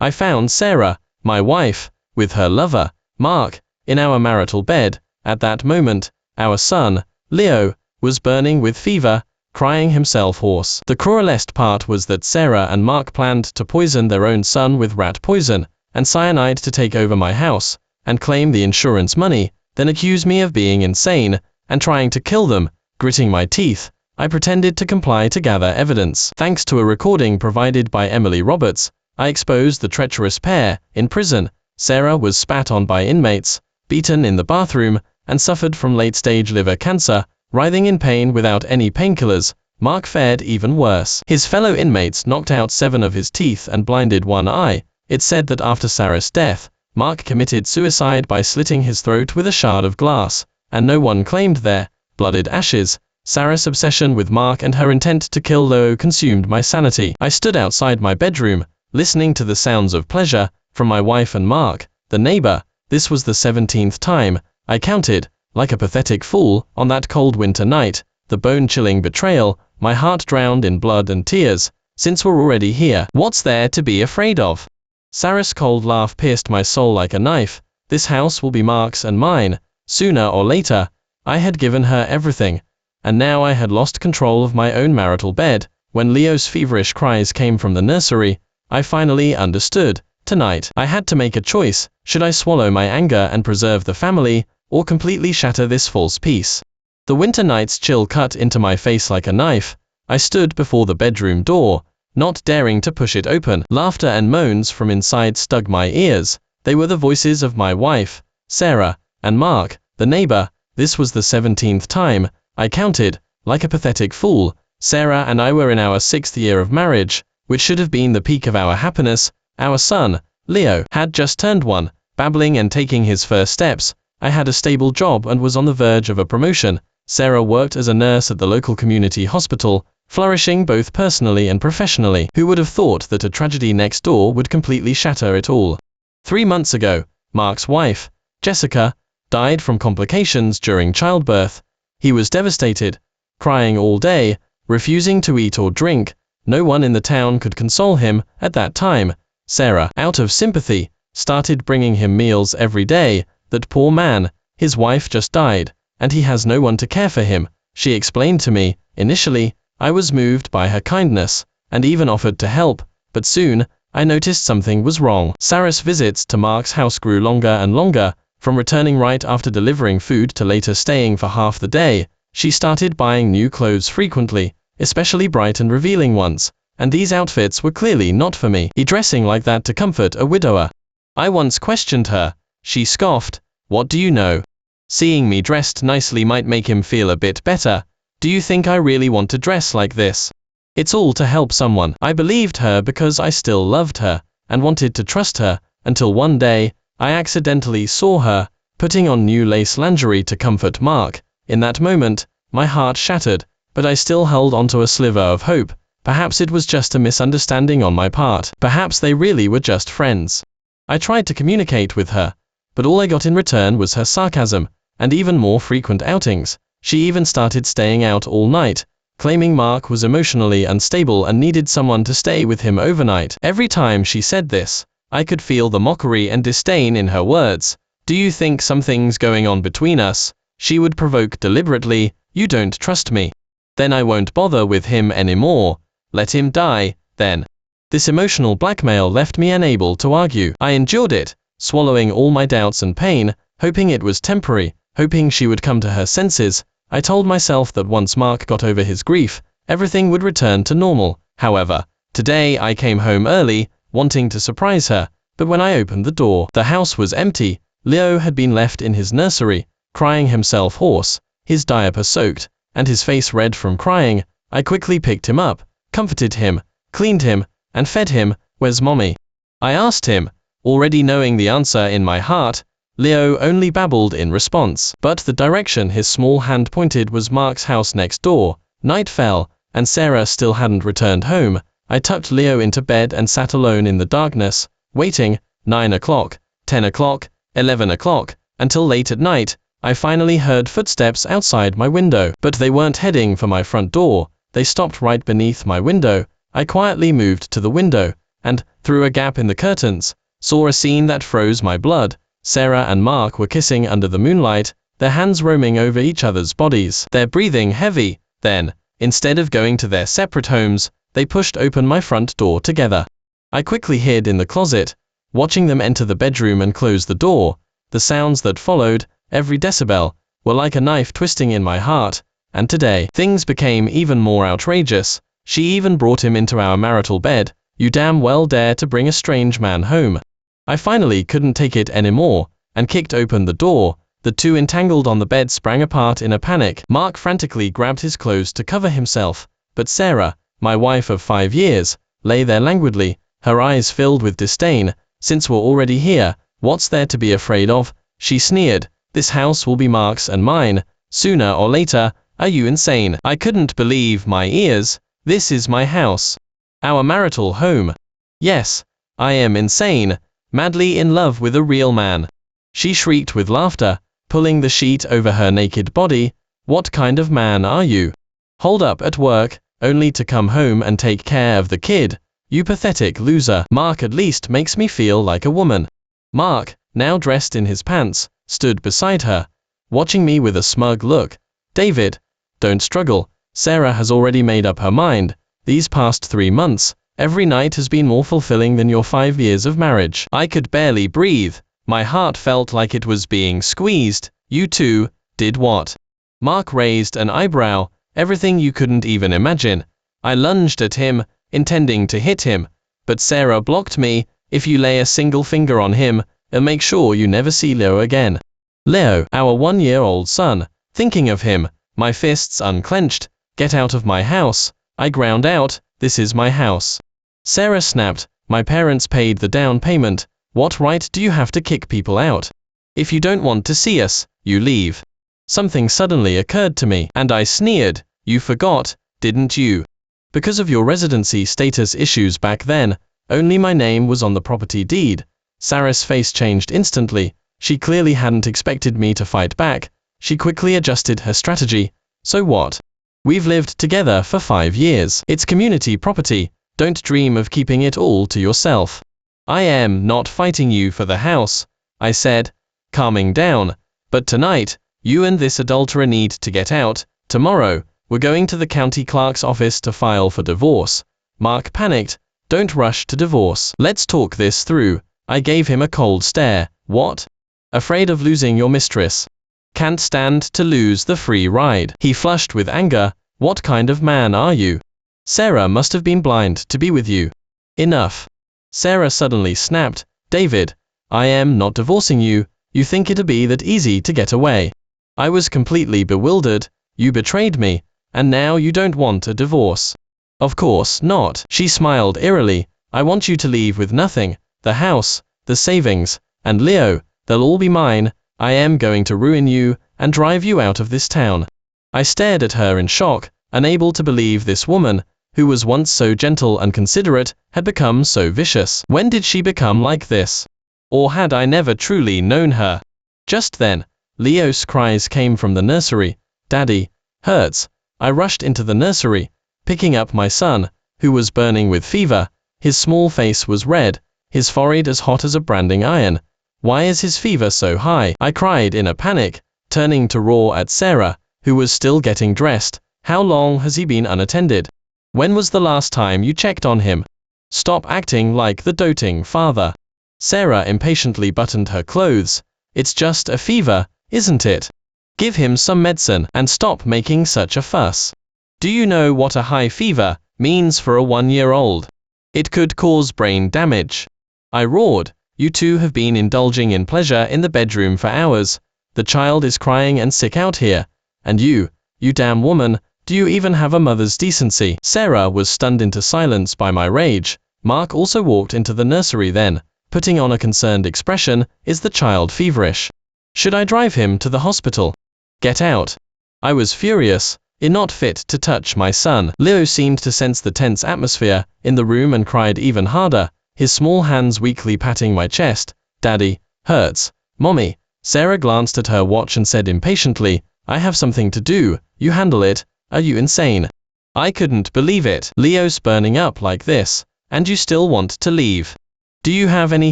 I found Sarah, my wife, with her lover, Mark, in our marital bed. At that moment, our son, Leo, was burning with fever, crying himself hoarse. The cruelest part was that Sarah and Mark planned to poison their own son with rat poison and cyanide to take over my house and claim the insurance money, then accuse me of being insane and trying to kill them. Gritting my teeth, I pretended to comply to gather evidence. Thanks to a recording provided by Emily Roberts, I exposed the treacherous pair. In prison, Sarah was spat on by inmates, beaten in the bathroom, and suffered from late-stage liver cancer, writhing in pain without any painkillers. Mark fared even worse. His fellow inmates knocked out 7 of his teeth and blinded 1 eye. It's said that after Sarah's death, Mark committed suicide by slitting his throat with a shard of glass, and no one claimed their blooded ashes. Sarah's obsession with Mark and her intent to kill Leo consumed my sanity. I stood outside my bedroom, listening to the sounds of pleasure from my wife and Mark, the neighbor. This was the 17th time, I counted, like a pathetic fool, on that cold winter night, the bone-chilling betrayal, my heart drowned in blood and tears. Since we're already here, what's there to be afraid of? Sarah's cold laugh pierced my soul like a knife. This house will be Mark's and mine, sooner or later. I had given her everything, and now I had lost control of my own marital bed. When Leo's feverish cries came from the nursery, I finally understood. Tonight, I had to make a choice. Should I swallow my anger and preserve the family, or completely shatter this false peace? The winter night's chill cut into my face like a knife. I stood before the bedroom door, not daring to push it open. Laughter and moans from inside stung my ears. They were the voices of my wife, Sarah, and Mark, the neighbor. This was the 17th time, I counted, like a pathetic fool. Sarah and I were in our 6th year of marriage, which should have been the peak of our happiness. Our son, Leo, had just turned 1, babbling and taking his first steps. I had a stable job and was on the verge of a promotion. Sarah worked as a nurse at the local community hospital, flourishing both personally and professionally. Who would have thought that a tragedy next door would completely shatter it all? 3 months ago, Mark's wife, Jessica, died from complications during childbirth. He was devastated, crying all day, refusing to eat or drink. No one in the town could console him at that time. Sarah, out of sympathy, started bringing him meals every day. That poor man, his wife just died, and he has no one to care for him, she explained to me. Initially, I was moved by her kindness, and even offered to help, but soon, I noticed something was wrong. Sarah's visits to Mark's house grew longer and longer, from returning right after delivering food to later staying for half the day. She started buying new clothes frequently, especially bright and revealing ones, and these outfits were clearly not for me. He dressing like that to comfort a widower. I once questioned her. She scoffed. What do you know? Seeing me dressed nicely might make him feel a bit better. Do you think I really want to dress like this? It's all to help someone. I believed her because I still loved her, and wanted to trust her, until one day, I accidentally saw her, putting on new lace lingerie to comfort Mark. In that moment, my heart shattered, but I still held onto a sliver of hope. Perhaps it was just a misunderstanding on my part. Perhaps they really were just friends. I tried to communicate with her, but all I got in return was her sarcasm, and even more frequent outings. She even started staying out all night, claiming Mark was emotionally unstable and needed someone to stay with him overnight. Every time she said this, I could feel the mockery and disdain in her words. Do you think something's going on between us? She would provoke deliberately. You don't trust me? Then I won't bother with him anymore. Let him die, then. This emotional blackmail left me unable to argue. I endured it, swallowing all my doubts and pain, hoping it was temporary, hoping she would come to her senses. I told myself that once Mark got over his grief, everything would return to normal. However, today I came home early, wanting to surprise her, but when I opened the door, the house was empty. Leo had been left in his nursery, crying himself hoarse, his diaper soaked, and his face red from crying. I quickly picked him up, comforted him, cleaned him, and fed him. Where's mommy? I asked him, already knowing the answer in my heart. Leo only babbled in response, but the direction his small hand pointed was Mark's house next door. Night fell, and Sarah still hadn't returned home. I tucked Leo into bed and sat alone in the darkness, waiting. 9 o'clock, 10 o'clock, 11 o'clock, until late at night, I finally heard footsteps outside my window. But they weren't heading for my front door, they stopped right beneath my window. I quietly moved to the window, and, through a gap in the curtains, saw a scene that froze my blood. Sarah and Mark were kissing under the moonlight, their hands roaming over each other's bodies, their breathing heavy. Then, instead of going to their separate homes, they pushed open my front door together. I quickly hid in the closet, watching them enter the bedroom and close the door. The sounds that followed, every decibel, were like a knife twisting in my heart, and today, things became even more outrageous. She even brought him into our marital bed. You damn well dare to bring a strange man home. I finally couldn't take it anymore, and kicked open the door. The two entangled on the bed sprang apart in a panic. Mark frantically grabbed his clothes to cover himself, but Sarah, my wife of 5 years, lay there languidly, her eyes filled with disdain. Since we're already here, what's there to be afraid of? She sneered. This house will be Mark's and mine, sooner or later. Are you insane? I couldn't believe my ears. This is my house. Our marital home. Yes, I am insane, madly in love with a real man. She shrieked with laughter, pulling the sheet over her naked body. What kind of man are you? Holed up at work, only to come home and take care of the kid. You pathetic loser. Mark at least makes me feel like a woman. Mark, now dressed in his pants, stood beside her, watching me with a smug look. David, don't struggle. Sarah has already made up her mind. These past 3 months, every night has been more fulfilling than your 5 years of marriage. I could barely breathe. My heart felt like it was being squeezed. You two, did what? Mark raised an eyebrow. Everything you couldn't even imagine. I lunged at him, intending to hit him, but Sarah blocked me. If you lay a single finger on him, I'll make sure you never see Leo again. Leo, our 1-year-old son. Thinking of him, my fists unclenched. Get out of my house. I ground out. This is my house. Sarah snapped. My parents paid the down payment. What right do you have to kick people out? If you don't want to see us, you leave. Something suddenly occurred to me, and I sneered. You forgot, didn't you? Because of your residency status issues back then, only my name was on the property deed. Sarah's face changed instantly. She clearly hadn't expected me to fight back. She quickly adjusted her strategy. So what? We've lived together for 5 years. It's community property. Don't dream of keeping it all to yourself. I am not fighting you for the house, I said, calming down. But tonight, you and this adulterer need to get out. Tomorrow, we're going to the county clerk's office to file for divorce. Mark panicked. Don't rush to divorce. Let's talk this through. I gave him a cold stare. What? Afraid of losing your mistress? Can't stand to lose the free ride. He flushed with anger. What kind of man are you? Sarah must have been blind to be with you. Enough. Sarah suddenly snapped. David, I am not divorcing you. You think it'd be that easy to get away. I was completely bewildered. You betrayed me, and now you don't want a divorce. Of course not. She smiled eerily. I want you to leave with nothing. The house, the savings, and Leo, they'll all be mine. I am going to ruin you and drive you out of this town. I stared at her in shock, unable to believe this woman, who was once so gentle and considerate, had become so vicious. When did she become like this? Or had I never truly known her? Just then, Leo's cries came from the nursery. Daddy, hurts. I rushed into the nursery, picking up my son, who was burning with fever. His small face was red, his forehead as hot as a branding iron. Why is his fever so high? I cried in a panic, turning to roar at Sarah, who was still getting dressed. How long has he been unattended? When was the last time you checked on him? Stop acting like the doting father. Sarah impatiently buttoned her clothes. It's just a fever, isn't it? Give him some medicine and stop making such a fuss. Do you know what a high fever means for a 1-year-old? It could cause brain damage. I roared. You two have been indulging in pleasure in the bedroom for hours. The child is crying and sick out here. And you damn woman, do you even have a mother's decency? Sarah was stunned into silence by my rage. Mark also walked into the nursery then, putting on a concerned expression. Is the child feverish? Should I drive him to the hospital? Get out. I was furious. Not fit to touch my son. Leo seemed to sense the tense atmosphere in the room and cried even harder, his small hands weakly patting my chest. Daddy, hurts. Mommy. Sarah glanced at her watch and said impatiently, I have something to do. You handle it. Are you insane? I couldn't believe it. Leo's burning up like this. and you still want to leave. Do you have any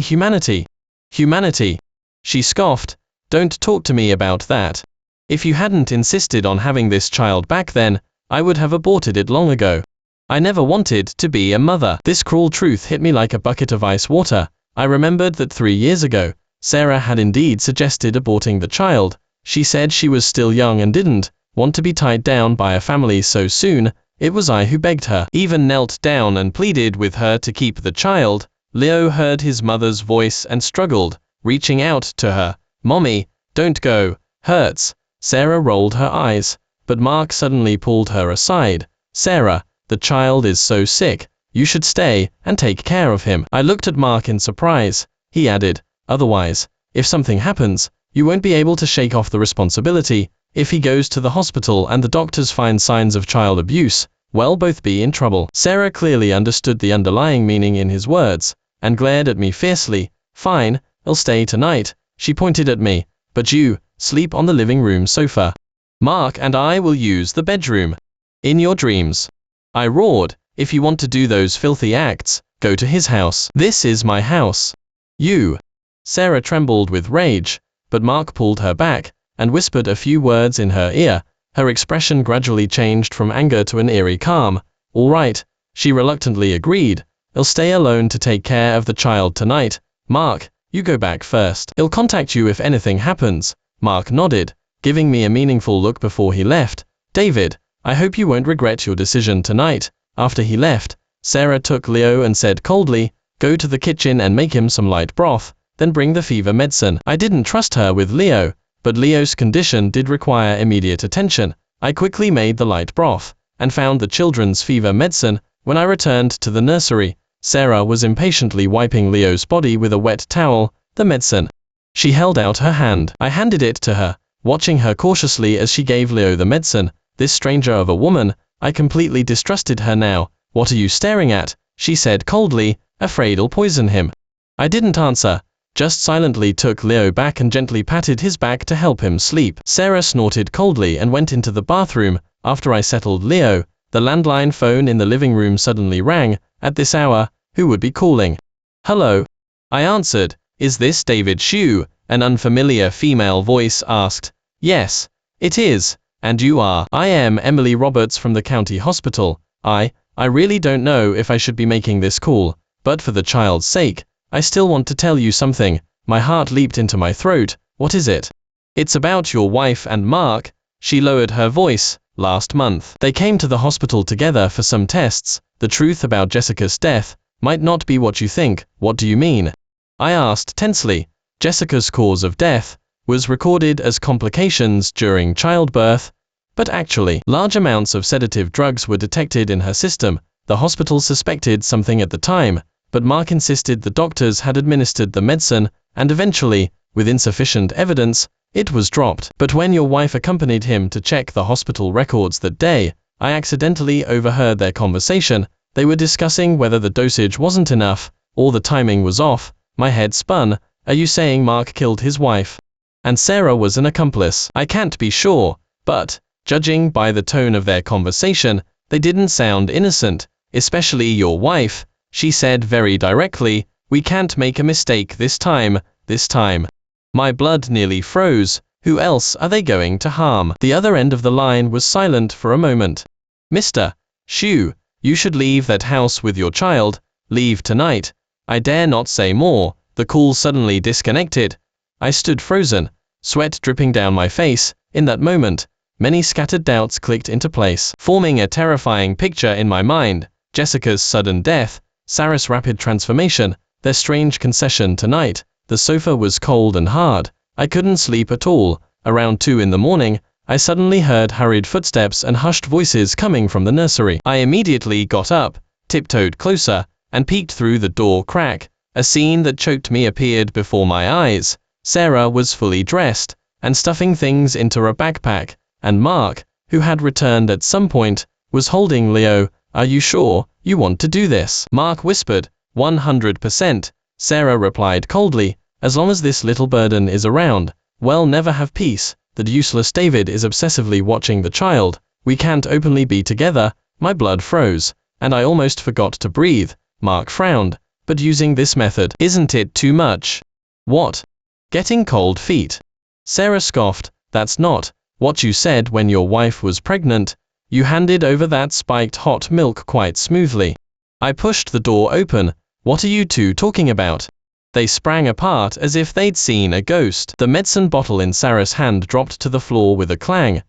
humanity? Humanity? She scoffed. Don't talk to me about that. If you hadn't insisted on having this child back then, I would have aborted it long ago. I never wanted to be a mother. This cruel truth hit me like a bucket of ice water. I remembered that 3 years ago, Sarah had indeed suggested aborting the child. She said she was still young and didn't want to be tied down by a family so soon. It was I who begged her, even knelt down and pleaded with her to keep the child. Leo heard his mother's voice and struggled, reaching out to her. Mommy, don't go, hurts. Sarah rolled her eyes, but Mark suddenly pulled her aside. Sarah, the child is so sick, you should stay and take care of him. I looked at Mark in surprise. He added, otherwise, if something happens, you won't be able to shake off the responsibility. If he goes to the hospital and the doctors find signs of child abuse, we'll both be in trouble. Sarah clearly understood the underlying meaning in his words, and glared at me fiercely. Fine, I'll stay tonight, she pointed at me, but you, sleep on the living room sofa. Mark and I will use the bedroom. In your dreams. I roared, if you want to do those filthy acts, go to his house. This is my house. You. Sarah trembled with rage, but Mark pulled her back, and whispered a few words in her ear. Her expression gradually changed from anger to an eerie calm. All right, she reluctantly agreed. I'll stay alone to take care of the child tonight. Mark, you go back first. I'll contact you if anything happens. Mark nodded, giving me a meaningful look before he left. David, I hope you won't regret your decision tonight. After he left, Sarah took Leo and said coldly, go to the kitchen and make him some light broth, then bring the fever medicine. I didn't trust her with Leo, but Leo's condition did require immediate attention. I quickly made the light broth, and found the children's fever medicine. When I returned to the nursery, Sarah was impatiently wiping Leo's body with a wet towel. The medicine. She held out her hand. I handed it to her, watching her cautiously as she gave Leo the medicine. This stranger of a woman, I completely distrusted her now. What are you staring at? She said coldly, afraid I'll poison him. I didn't answer, just silently took Leo back and gently patted his back to help him sleep. Sarah snorted coldly and went into the bathroom. After I settled Leo, the landline phone in the living room suddenly rang. At this hour, who would be calling? Hello? I answered. Is this David Shue? An unfamiliar female voice asked. Yes, it is. And you are? I am Emily Roberts from the county hospital. I really don't know if I should be making this call, but for the child's sake, I still want to tell you something. My heart leaped into my throat. What is it? It's about your wife and Mark. She lowered her voice. Last month, they came to the hospital together for some tests. The truth about Jessica's death might not be what you think. What do you mean? I asked tensely. Jessica's cause of death was recorded as complications during childbirth, but actually, large amounts of sedative drugs were detected in her system. The hospital suspected something at the time, but Mark insisted the doctors had administered the medicine, and eventually, with insufficient evidence, it was dropped. But when your wife accompanied him to check the hospital records that day, I accidentally overheard their conversation. They were discussing whether the dosage wasn't enough, or the timing was off. My head spun. Are you saying Mark killed his wife? And Sarah was an accomplice? I can't be sure, but, judging by the tone of their conversation, they didn't sound innocent, especially your wife. She said very directly, we can't make a mistake this time. My blood nearly froze. Who else are they going to harm? The other end of the line was silent for a moment. Mr. Shue, you should leave that house with your child. Leave tonight. I dare not say more. The call suddenly disconnected. I stood frozen, sweat dripping down my face. In that moment, many scattered doubts clicked into place, forming a terrifying picture in my mind. Jessica's sudden death, Sarah's rapid transformation, their strange concession tonight. The sofa was cold and hard. I couldn't sleep at all. Around 2 in the morning, I suddenly heard hurried footsteps and hushed voices coming from the nursery. I immediately got up, tiptoed closer, and peeked through the door crack. A scene that choked me appeared before my eyes. Sarah was fully dressed, and stuffing things into a backpack, and Mark, who had returned at some point, was holding Leo. Are you sure you want to do this? Mark whispered. 100%. Sarah replied coldly. As long as this little burden is around, we'll never have peace. That useless David is obsessively watching the child. We can't openly be together. My blood froze, and I almost forgot to breathe. Mark frowned. But using this method, isn't it too much? What? Getting cold feet? Sarah scoffed. That's not what you said when your wife was pregnant. You handed over that spiked hot milk quite smoothly. I pushed the door open. What are you two talking about? They sprang apart as if they'd seen a ghost. The medicine bottle in Sarah's hand dropped to the floor with a clang.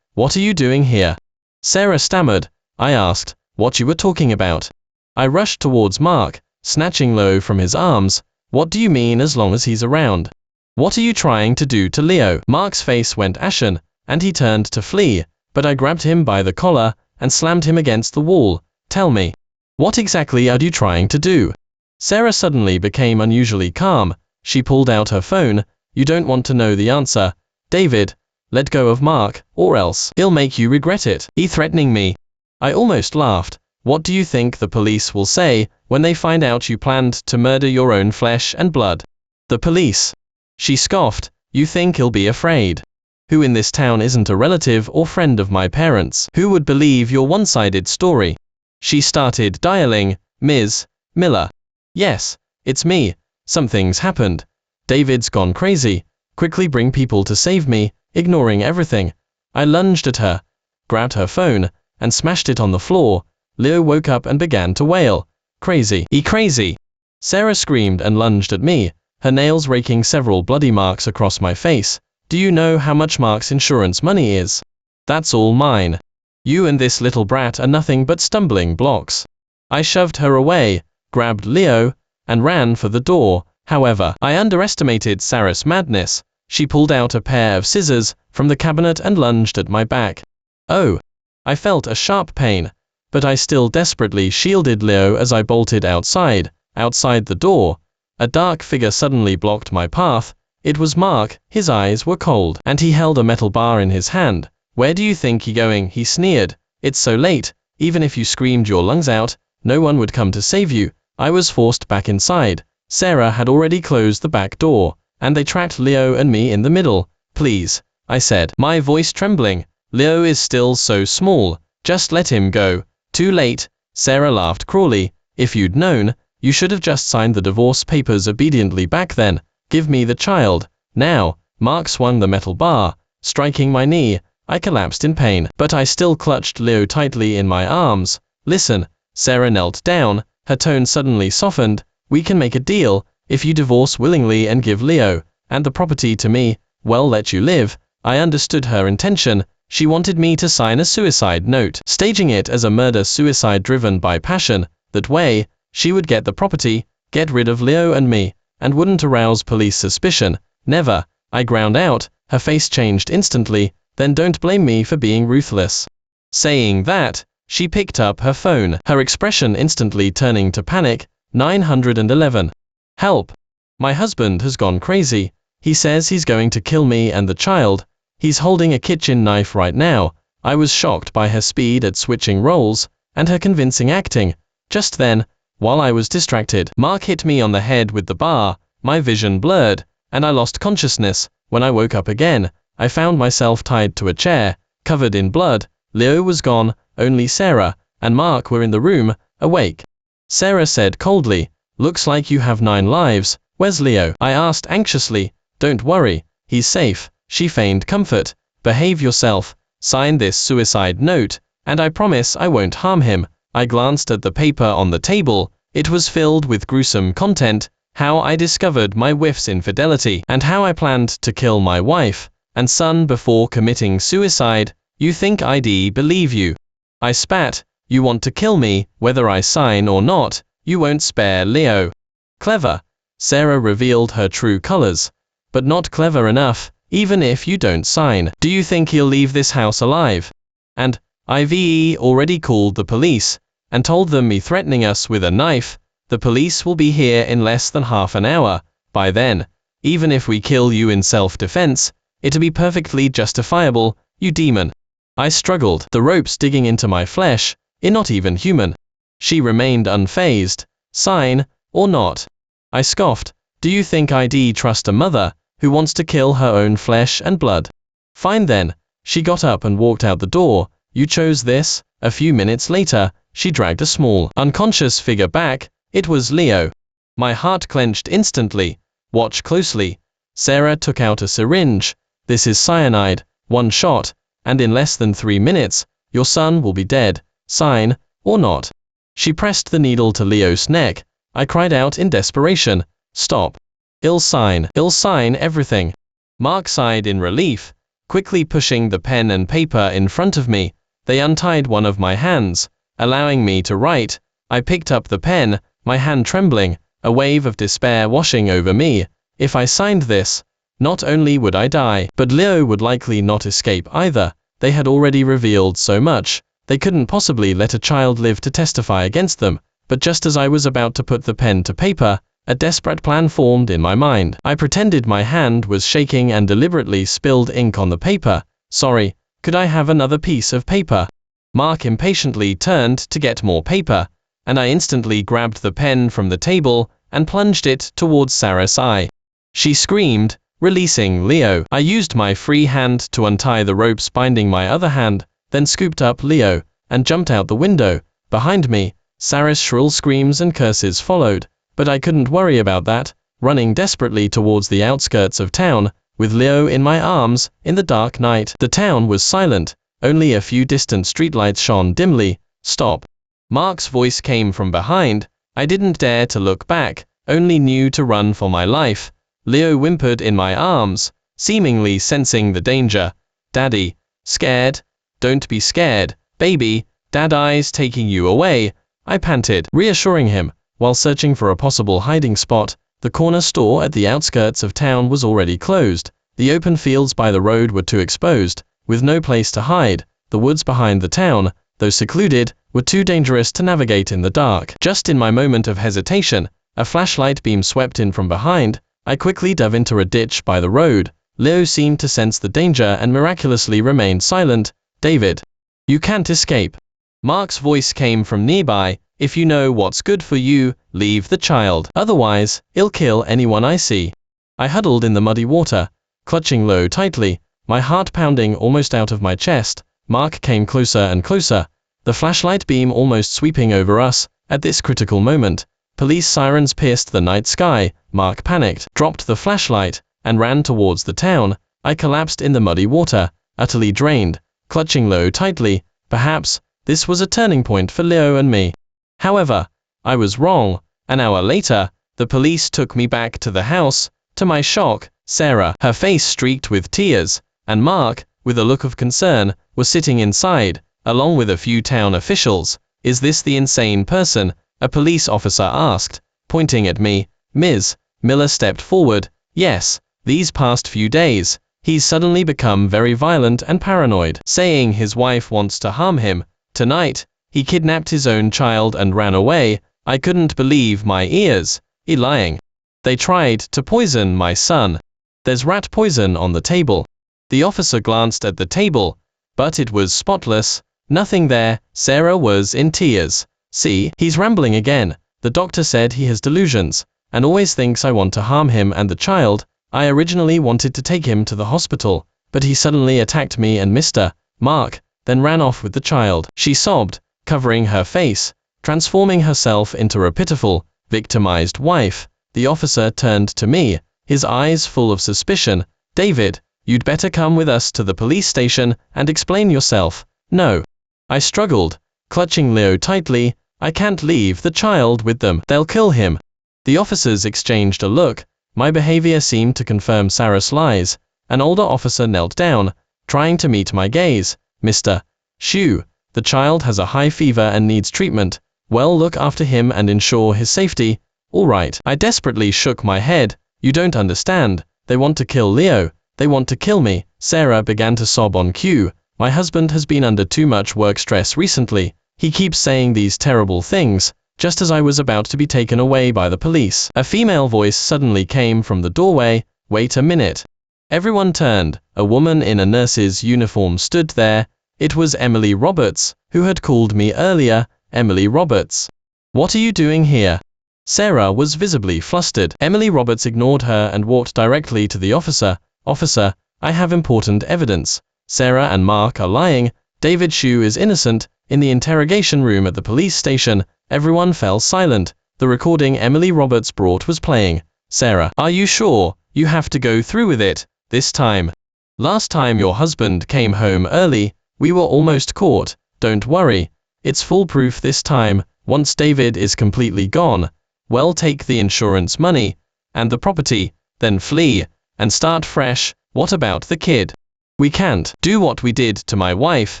What are you doing here? Sarah stammered. I asked what you were talking about. I rushed towards Mark, snatching Leo from his arms. What do you mean as long as he's around? What are you trying to do to Leo? Mark's face went ashen, and he turned to flee, but I grabbed him by the collar and slammed him against the wall. Tell me, what exactly are you trying to do? Sarah suddenly became unusually calm. She pulled out her phone. You don't want to know the answer, David. Let go of Mark, or else he'll make you regret it. He's threatening me. I almost laughed. What do you think the police will say when they find out you planned to murder your own flesh and blood? The police? She scoffed. You think he'll be afraid? Who in this town isn't a relative or friend of my parents? Who would believe your one-sided story? She started dialing. Ms. Miller. Yes, it's me. Something's happened. David's gone crazy. Quickly bring people to save me. Ignoring everything, I lunged at her, grabbed her phone, and smashed it on the floor. Leo woke up and began to wail. Crazy. Crazy. Sarah screamed and lunged at me, her nails raking several bloody marks across my face. Do you know how much Mark's insurance money is? That's all mine. You and this little brat are nothing but stumbling blocks. I shoved her away, grabbed Leo, and ran for the door. However, I underestimated Sarah's madness. She pulled out a pair of scissors from the cabinet and lunged at my back. Oh! I felt a sharp pain, but I still desperately shielded Leo as I bolted outside. Outside the door, a dark figure suddenly blocked my path. It was Mark. His eyes were cold, and he held a metal bar in his hand. Where do you think you're going? He sneered. It's so late. Even if you screamed your lungs out, no one would come to save you. I was forced back inside. Sarah had already closed the back door, and they trapped Leo and me in the middle. Please, I said, my voice trembling. Leo is still so small. Just let him go. Too late. Sarah laughed cruelly. If you'd known, you should have just signed the divorce papers obediently back then. Give me the child. Now. Mark swung the metal bar, striking my knee. I collapsed in pain, but I still clutched Leo tightly in my arms. Listen. Sarah knelt down, her tone suddenly softened. We can make a deal. If you divorce willingly and give Leo and the property to me, we'll let you live. I understood her intention. She wanted me to sign a suicide note, staging it as a murder-suicide driven by passion. That way, she would get the property, get rid of Leo and me, and wouldn't arouse police suspicion. Never. I ground out. Her face changed instantly. Then don't blame me for being ruthless. Saying that, she picked up her phone, her expression instantly turning to panic. 911. Help. My husband has gone crazy. He says he's going to kill me and the child. He's holding a kitchen knife right now. I was shocked by her speed at switching roles, and her convincing acting. Just then, while I was distracted, Mark hit me on the head with the bar. My vision blurred, and I lost consciousness. When I woke up again, I found myself tied to a chair, covered in blood. Leo was gone, only Sarah and Mark were in the room, awake. Sarah said coldly, looks like you have 9 lives. Where's Leo? I asked anxiously. Don't worry, he's safe. She feigned comfort. Behave yourself. Sign this suicide note, and I promise I won't harm him. I glanced at the paper on the table. It was filled with gruesome content. How I discovered my wife's infidelity, and how I planned to kill my wife and son before committing suicide. You think I'd believe you? I spat. You want to kill me, whether I sign or not. You won't spare Leo. Clever. Sarah revealed her true colors. But not clever enough. Even if you don't sign, do you think he'll leave this house alive? And I've already called the police and told them me threatening us with a knife. The police will be here in less than half an hour. By then, even if we kill you in self-defense, it'll be perfectly justifiable, you demon. I struggled, the ropes digging into my flesh. Not even human. She remained unfazed. Sign or not? I scoffed. Do you think I'd trust a mother who wants to kill her own flesh and blood? Fine then. She got up and walked out the door. You chose this, A few minutes later, she dragged a small, unconscious figure back. It was Leo. My heart clenched instantly. Watch closely. Sarah took out a syringe. This is cyanide, 1 shot, and in less than 3 minutes, your son will be dead, sign, or not. She pressed the needle to Leo's neck. I cried out in desperation, stop. I'll sign everything. Mark sighed in relief, quickly pushing the pen and paper in front of me. They untied one of my hands, allowing me to write. I picked up the pen, my hand trembling, a wave of despair washing over me. If I signed this, not only would I die, but Leo would likely not escape either. They had already revealed so much. They couldn't possibly let a child live to testify against them. But just as I was about to put the pen to paper, a desperate plan formed in my mind. I pretended my hand was shaking and deliberately spilled ink on the paper. Sorry, could I have another piece of paper? Mark impatiently turned to get more paper, and I instantly grabbed the pen from the table and plunged it towards Sarah's eye. She screamed, releasing Leo. I used my free hand to untie the ropes binding my other hand, then scooped up Leo and jumped out the window. Behind me, Sarah's shrill screams and curses followed, but I couldn't worry about that. Running desperately towards the outskirts of town, with Leo in my arms, in the dark night. The town was silent, only a few distant streetlights shone dimly. Stop. Mark's voice came from behind. I didn't dare to look back, only knew to run for my life. Leo whimpered in my arms, seemingly sensing the danger. Daddy. Scared? Don't be scared, baby. Dad I's taking you away. I panted, reassuring him, while searching for a possible hiding spot. The corner store at the outskirts of town was already closed. The open fields by the road were too exposed, with no place to hide. The woods behind the town, though secluded, were too dangerous to navigate in the dark. Just in my moment of hesitation, a flashlight beam swept in from behind. I quickly dove into a ditch by the road. Leo seemed to sense the danger and miraculously remained silent. David. You can't escape. Mark's voice came from nearby. If you know what's good for you, leave the child. Otherwise, I'll kill anyone I see. I huddled in the muddy water, clutching Leo tightly, my heart pounding almost out of my chest. Mark came closer and closer, the flashlight beam almost sweeping over us. At this critical moment, police sirens pierced the night sky. Mark panicked, dropped the flashlight, and ran towards the town. I collapsed in the muddy water, utterly drained, clutching Leo tightly. Perhaps this was a turning point for Leo and me. However, I was wrong. An hour later, the police took me back to the house. To my shock, Sarah, her face streaked with tears, and Mark, with a look of concern, was sitting inside, along with a few town officials. Is this the insane person? A police officer asked, pointing at me. Ms. Miller stepped forward. Yes, these past few days, he's suddenly become very violent and paranoid, saying his wife wants to harm him. Tonight, he kidnapped his own child and ran away. I couldn't believe my ears. Lying. They tried to poison my son. There's rat poison on the table. The officer glanced at the table, but it was spotless. Nothing there. Sarah was in tears. See, he's rambling again. The doctor said he has delusions, and always thinks I want to harm him and the child. I originally wanted to take him to the hospital, but he suddenly attacked me and Mr. Mark, then ran off with the child. She sobbed, covering her face, transforming herself into a pitiful, victimized wife. The officer turned to me, his eyes full of suspicion. David, you'd better come with us to the police station and explain yourself. No. I struggled, clutching Leo tightly. I can't leave the child with them. They'll kill him. The officers exchanged a look. My behavior seemed to confirm Sarah's lies. An older officer knelt down, trying to meet my gaze. Mr. Shue, the child has a high fever and needs treatment. Well, look after him and ensure his safety. All right. I desperately shook my head. You don't understand. They want to kill Leo. They want to kill me. Sarah began to sob on cue. My husband has been under too much work stress recently. He keeps saying these terrible things. Just as I was about to be taken away by the police, a female voice suddenly came from the doorway. Wait a minute. Everyone turned. A woman in a nurse's uniform stood there. It was Emily Roberts, who had called me earlier. Emily Roberts. What are you doing here? Sarah was visibly flustered. Emily Roberts ignored her and walked directly to the officer. Officer, I have important evidence. Sarah and Mark are lying. David Shue is innocent. In the interrogation room at the police station, everyone fell silent. The recording Emily Roberts brought was playing. Sarah, are you sure you have to go through with it this time? Last time your husband came home early, we were almost caught. Don't worry, it's foolproof this time. Once David is completely gone, well, take the insurance money and the property, then flee and start fresh. What about the kid? We can't do what we did to my wife,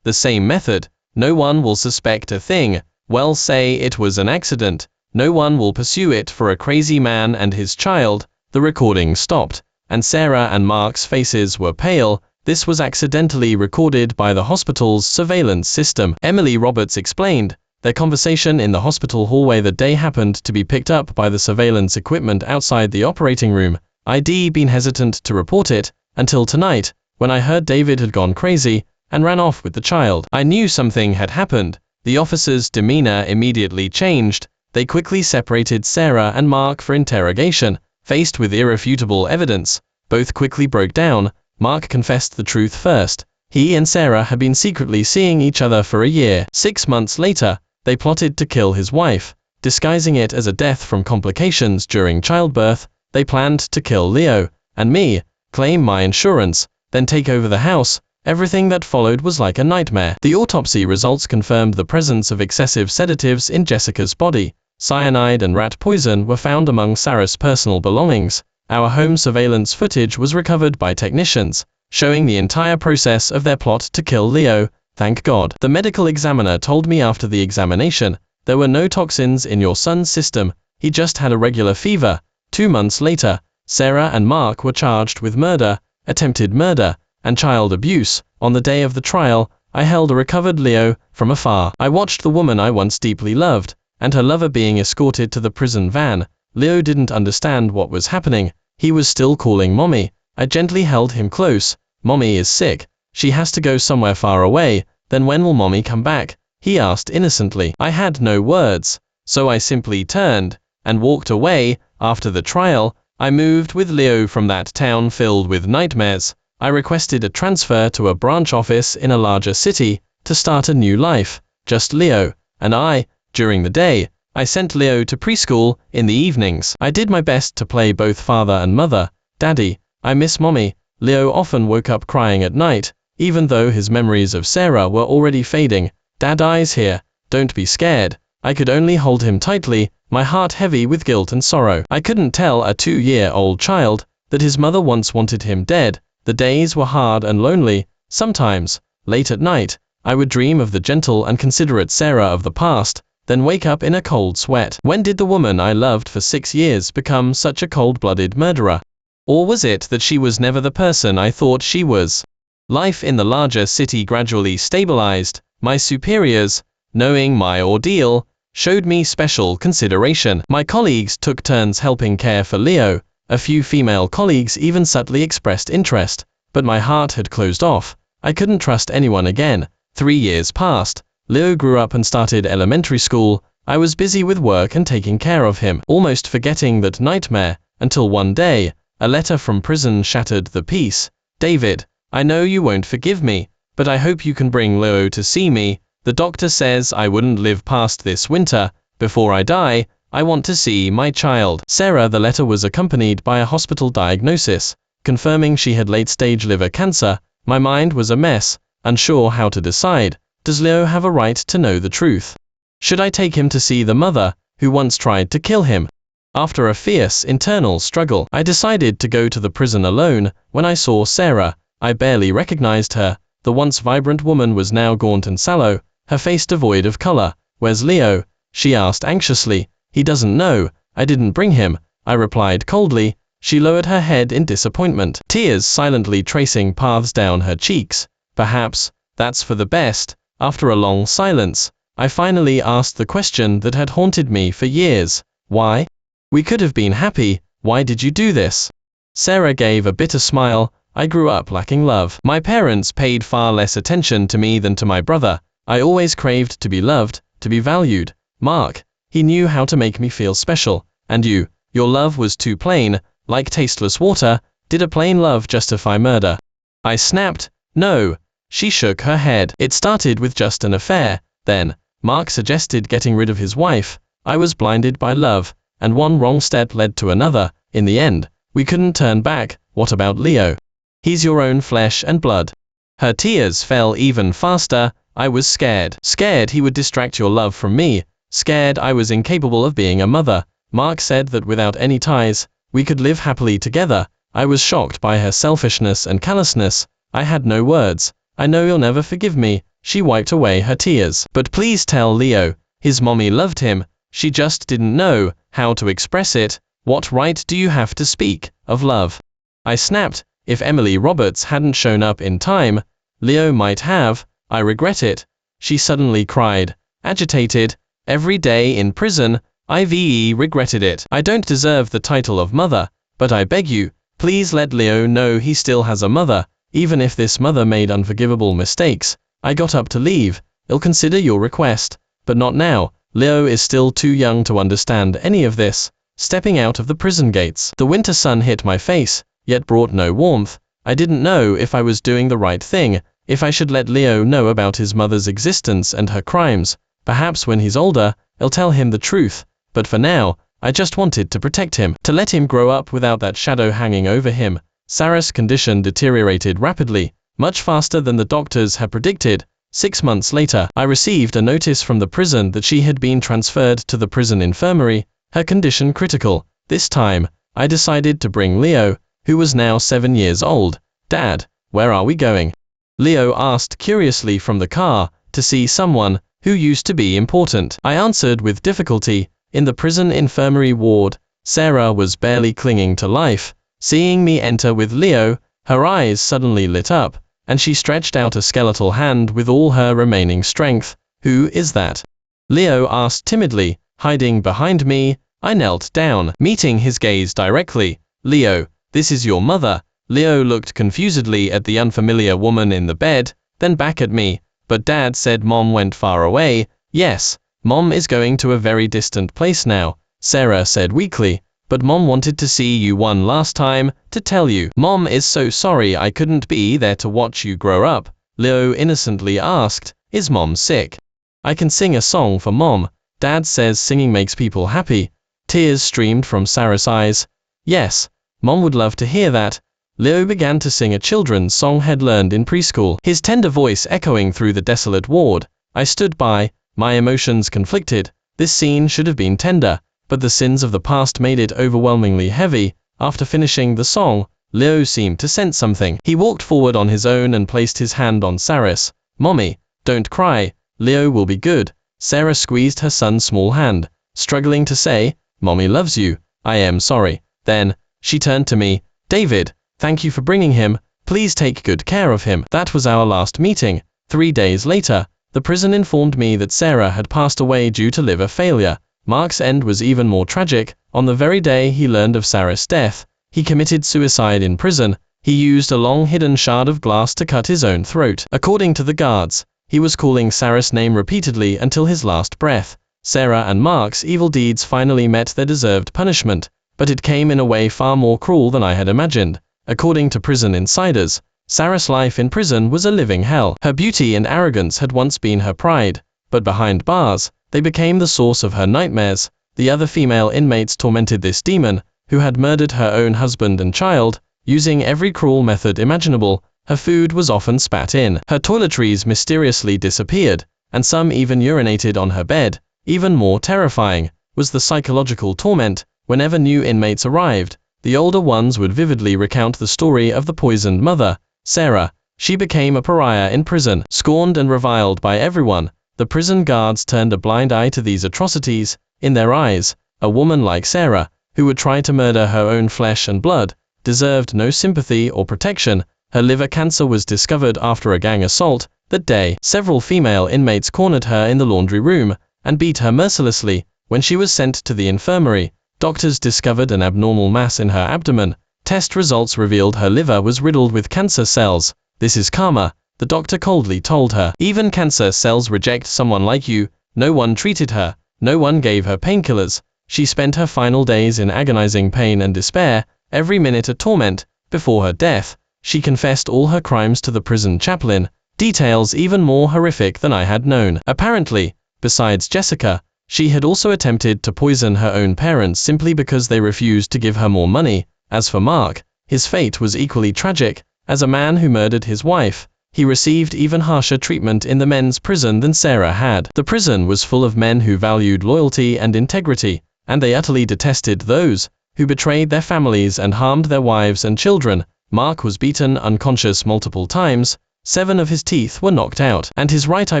the same method. No one will suspect a thing. Well, say it was an accident. No one will pursue it for a crazy man and his child. The recording stopped, and Sarah and Mark's faces were pale. This was accidentally recorded by the hospital's surveillance system. Emily Roberts explained. Their conversation in the hospital hallway that day happened to be picked up by the surveillance equipment outside the operating room. I'd been hesitant to report it until tonight, when I heard David had gone crazy and ran off with the child. I knew something had happened. The officer's demeanor immediately changed. They quickly separated Sarah and Mark for interrogation. Faced with irrefutable evidence, both quickly broke down. Mark confessed the truth first. He and Sarah had been secretly seeing each other for a year. 6 months later, they plotted to kill his wife, disguising it as a death from complications during childbirth. They planned to kill Leo and me, claim my insurance, then take over the house. Everything that followed was like a nightmare. The autopsy results confirmed the presence of excessive sedatives in Jessica's body. Cyanide and rat poison were found among Sarah's personal belongings. Our home surveillance footage was recovered by technicians, showing the entire process of their plot to kill Leo. Thank God. The medical examiner told me after the examination, there were no toxins in your son's system. He just had a regular fever. 2 months later, Sarah and Mark were charged with murder, attempted murder, and child abuse. On the day of the trial, I held a recovered Leo from afar. I watched the woman I once deeply loved, and her lover being escorted to the prison van. Leo didn't understand what was happening. He was still calling Mommy. I gently held him close. Mommy is sick. She has to go somewhere far away. Then when will Mommy come back? He asked innocently. I had no words, so I simply turned and walked away. After the trial, I moved with Leo from that town filled with nightmares. I requested a transfer to a branch office in a larger city to start a new life. Just Leo and I. During the day, I sent Leo to preschool. In the evenings, I did my best to play both father and mother. Daddy, I miss Mommy. Leo often woke up crying at night, even though his memories of Sarah were already fading. Dad is here. Don't be scared. I could only hold him tightly, my heart heavy with guilt and sorrow. I couldn't tell a 2-year-old child that his mother once wanted him dead. The days were hard and lonely. Sometimes, late at night, I would dream of the gentle and considerate Sarah of the past, then wake up in a cold sweat. When did the woman I loved for 6 years become such a cold-blooded murderer? Or was it that she was never the person I thought she was? Life in the larger city gradually stabilized. My superiors, knowing my ordeal, showed me special consideration. My colleagues took turns helping care for Leo. A few female colleagues even subtly expressed interest, but my heart had closed off. I couldn't trust anyone again. 3 years passed. Leo grew up and started elementary school. I was busy with work and taking care of him, almost forgetting that nightmare, until one day, a letter from prison shattered the peace. David, I know you won't forgive me, but I hope you can bring Leo to see me. The doctor says I wouldn't live past this winter. Before I die, I want to see my child. Sarah. The letter was accompanied by a hospital diagnosis, confirming she had late-stage liver cancer. My mind was a mess, unsure how to decide. Does Leo have a right to know the truth? Should I take him to see the mother, who once tried to kill him? After a fierce internal struggle, I decided to go to the prison alone. When I saw Sarah, I barely recognized her. The once vibrant woman was now gaunt and sallow, her face devoid of color. Where's Leo? She asked anxiously. He doesn't know. I didn't bring him, I replied coldly. She lowered her head in disappointment, tears silently tracing paths down her cheeks. Perhaps that's for the best. After a long silence, I finally asked the question that had haunted me for years. Why? We could have been happy. Why did you do this? Sarah gave a bitter smile. I grew up lacking love. My parents paid far less attention to me than to my brother. I always craved to be loved, to be valued. Mark, he knew how to make me feel special. And you, your love was too plain, like tasteless water. Did a plain love justify murder? I snapped. No, She shook her head. It started with just an affair. Then, Mark suggested getting rid of his wife. I was blinded by love, and one wrong step led to another. In the end, we couldn't turn back. What about Leo? He's your own flesh and blood. Her tears fell even faster. I was scared. Scared he would distract your love from me. Scared I was incapable of being a mother. Mark said that without any ties, we could live happily together. I was shocked by her selfishness and callousness. I had no words. I know you'll never forgive me. She wiped away her tears. But please tell Leo. His mommy loved him. She just didn't know how to express it. What right do you have to speak of love? I snapped. If Emily Roberts hadn't shown up in time, Leo might have. I regret it. She suddenly cried, agitated. Every day in prison, I regretted it. I don't deserve the title of mother, but I beg you, please let Leo know he still has a mother, even if this mother made unforgivable mistakes. I got up to leave. I'll consider your request, but not now. Leo is still too young to understand any of this. Stepping out of the prison gates, the winter sun hit my face, yet brought no warmth. I didn't know if I was doing the right thing, if I should let Leo know about his mother's existence and her crimes. Perhaps when he's older, I'll tell him the truth, but for now, I just wanted to protect him, to let him grow up without that shadow hanging over him. Sarah's condition deteriorated rapidly, much faster than the doctors had predicted. 6 months later, I received a notice from the prison that she had been transferred to the prison infirmary, her condition critical. This time, I decided to bring Leo, who was now 7 years old. Dad, where are we going? Leo asked curiously from the car. To see someone who used to be important. I answered with difficulty. In the prison infirmary ward, Sarah was barely clinging to life. Seeing me enter with Leo, her eyes suddenly lit up, and she stretched out a skeletal hand with all her remaining strength. Who is that? Leo asked timidly, hiding behind me. I knelt down, meeting his gaze directly. Leo, this is your mother. Leo looked confusedly at the unfamiliar woman in the bed, then back at me. But Dad said Mom went far away. Yes, Mom is going to a very distant place now, Sarah said weakly. But Mom wanted to see you one last time, to tell you. Mom is so sorry I couldn't be there to watch you grow up. Leo innocently asked, is Mom sick? I can sing a song for Mom. Dad says singing makes people happy. Tears streamed from Sarah's eyes. Yes, Mom would love to hear that. Leo began to sing a children's song he'd learned in preschool, his tender voice echoing through the desolate ward. I stood by, my emotions conflicted. This scene should have been tender, but the sins of the past made it overwhelmingly heavy. After finishing the song, Leo seemed to sense something. He walked forward on his own and placed his hand on Sarah's. Mommy, don't cry. Leo will be good. Sarah squeezed her son's small hand, struggling to say, Mommy loves you. I am sorry. Then, she turned to me. David, thank you for bringing him. Please take good care of him. That was our last meeting. 3 days later, the prison informed me that Sarah had passed away due to liver failure. Mark's end was even more tragic. On the very day he learned of Sarah's death, he committed suicide in prison. He used a long hidden shard of glass to cut his own throat. According to the guards, he was calling Sarah's name repeatedly until his last breath. Sarah and Mark's evil deeds finally met their deserved punishment, but it came in a way far more cruel than I had imagined. According to prison insiders, Sarah's life in prison was a living hell. Her beauty and arrogance had once been her pride, but behind bars, they became the source of her nightmares. The other female inmates tormented this demon, who had murdered her own husband and child, using every cruel method imaginable. Her food was often spat in. Her toiletries mysteriously disappeared, and some even urinated on her bed. Even more terrifying was the psychological torment. Whenever new inmates arrived, the older ones would vividly recount the story of the poisoned mother, Sarah. She became a pariah in prison, scorned and reviled by everyone. The prison guards turned a blind eye to these atrocities. In their eyes, a woman like Sarah, who would try to murder her own flesh and blood, deserved no sympathy or protection. Her liver cancer was discovered after a gang assault. That day, several female inmates cornered her in the laundry room and beat her mercilessly. When she was sent to the infirmary, doctors discovered an abnormal mass in her abdomen. Test results revealed her liver was riddled with cancer cells. This is karma, the doctor coldly told her. Even cancer cells reject someone like you. No one treated her. No one gave her painkillers. She spent her final days in agonizing pain and despair, every minute a torment. Before her death, she confessed all her crimes to the prison chaplain. details even more horrific than I had known. Apparently, besides Jessica, she had also attempted to poison her own parents simply because they refused to give her more money. As for Mark, his fate was equally tragic. As a man who murdered his wife, he received even harsher treatment in the men's prison than Sarah had. The prison was full of men who valued loyalty and integrity, and they utterly detested those who betrayed their families and harmed their wives and children. Mark was beaten unconscious multiple times, 7 of his teeth were knocked out, and his right eye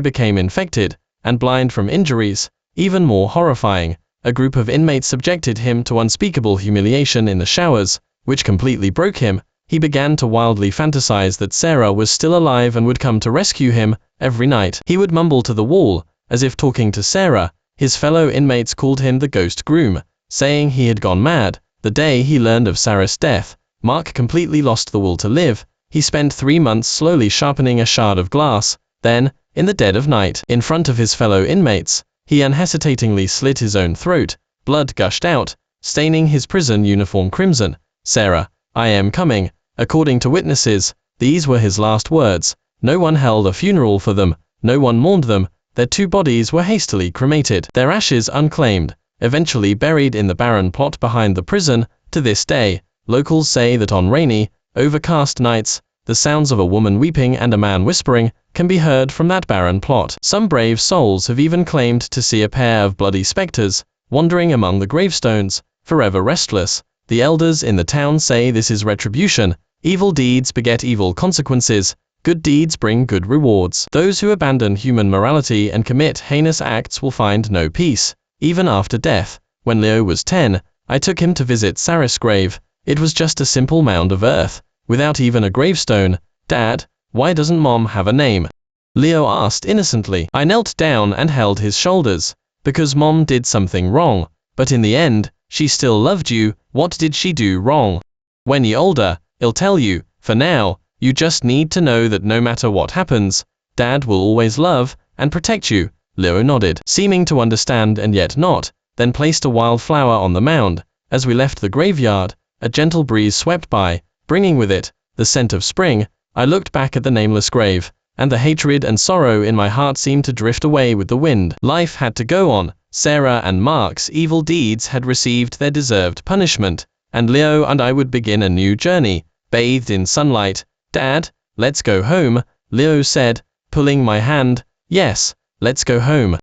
became infected and blind from injuries. Even more horrifying, a group of inmates subjected him to unspeakable humiliation in the showers, which completely broke him. He began to wildly fantasize that Sarah was still alive and would come to rescue him. Every night, he would mumble to the wall, as if talking to Sarah. His fellow inmates called him the ghost groom, saying he had gone mad. The day he learned of Sarah's death, Mark completely lost the will to live. He spent 3 months slowly sharpening a shard of glass. Then, in the dead of night, in front of his fellow inmates, he unhesitatingly slit his own throat. Blood gushed out, staining his prison uniform crimson. "Sarah, I am coming." According to witnesses, these were his last words. No one held a funeral for them, no one mourned them. Their 2 bodies were hastily cremated, their ashes unclaimed, eventually buried in the barren plot behind the prison. To this day, locals say that on rainy, overcast nights, the sounds of a woman weeping and a man whispering can be heard from that barren plot. Some brave souls have even claimed to see a pair of bloody specters wandering among the gravestones, forever restless. The elders in the town say this is retribution. Evil deeds beget evil consequences. Good deeds bring good rewards. Those who abandon human morality and commit heinous acts will find no peace, even after death. When Leo was 10, I took him to visit Sarah's grave. It was just a simple mound of earth, without even a gravestone. "Dad, why doesn't Mom have a name?" Leo asked innocently. I knelt down and held his shoulders. "Because Mom did something wrong, but in the end, she still loved you." "What did she do wrong?" "When you're older, I'll tell you. For now, you just need to know that no matter what happens, Dad will always love and protect you." Leo nodded, seeming to understand and yet not, then placed a wildflower on the mound. As we left the graveyard, a gentle breeze swept by, bringing with it the scent of spring. I looked back at the nameless grave, and the hatred and sorrow in my heart seemed to drift away with the wind. Life had to go on. Sarah and Mark's evil deeds had received their deserved punishment, and Leo and I would begin a new journey, bathed in sunlight. "Dad, let's go home," Leo said, pulling my hand. "Yes, let's go home."